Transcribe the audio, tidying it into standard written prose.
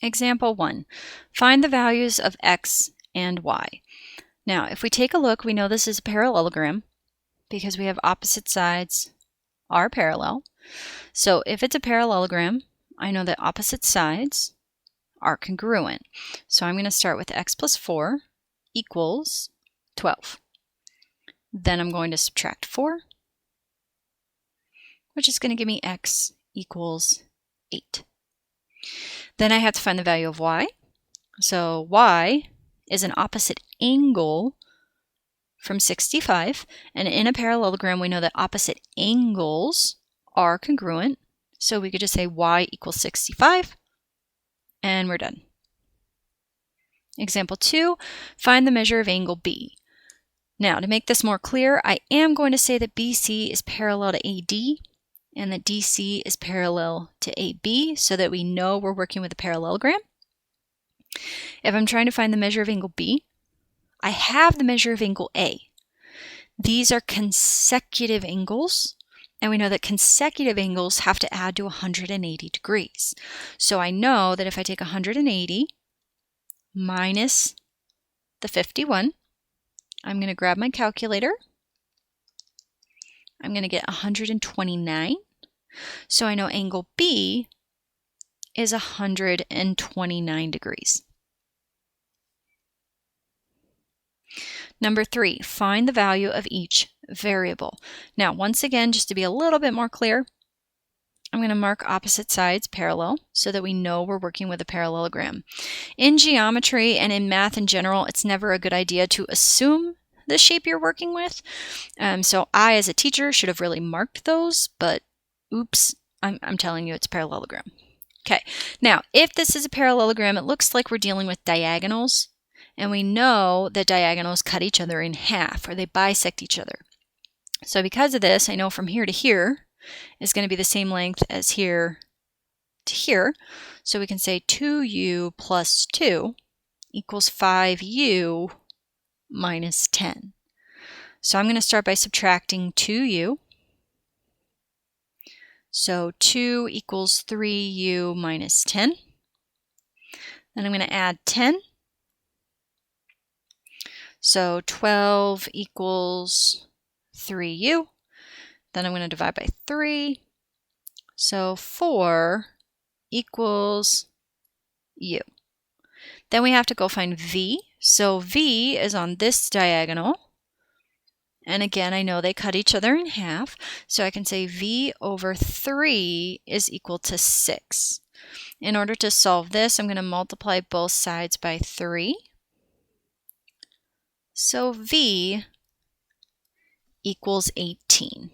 Example 1. Find the values of x and y. Now, if we take a look, we know this is a parallelogram because we have opposite sides are parallel. So if it's a parallelogram, I know that opposite sides are congruent. So I'm going to start with x plus 4 equals 12. Then I'm going to subtract 4, which is going to give me x equals 8. Then I have to find the value of y. So y is an opposite angle from 65. And in a parallelogram, we know that opposite angles are congruent. So we could just say y equals 65, and we're done. Example 2, find the measure of angle B. Now, to make this more clear, I am going to say that BC is parallel to AD and that DC is parallel to AB so that we know we're working with a parallelogram. If I'm trying to find the measure of angle B, I have the measure of angle A. These are consecutive angles, and we know that consecutive angles have to add to 180 degrees. So I know that if I take 180 minus the 51, I'm going to grab my calculator. I'm going to get 129. So I know angle B is 129 degrees. Number 3, find the value of each variable. Now, once again, just to be a little bit more clear, I'm going to mark opposite sides parallel so that we know we're working with a parallelogram. In geometry and in math in general, it's never a good idea to assume the shape you're working with. So I, as a teacher, should have really marked those, but oops, I'm telling you it's a parallelogram. Okay, now if this is a parallelogram, it looks like we're dealing with diagonals, and we know that diagonals cut each other in half, or they bisect each other. So because of this, I know from here to here is going to be the same length as here to here. So we can say 2u plus 2 equals 5u minus 10. So I'm going to start by subtracting 2u. So 2 equals 3u minus 10. Then I'm going to add 10. So 12 equals 3u. Then I'm going to divide by 3. So 4 equals u. Then we have to go find v. So v is on this diagonal. And again, I know they cut each other in half. So I can say v over 3 is equal to 6. In order to solve this, I'm going to multiply both sides by 3. So v equals 18.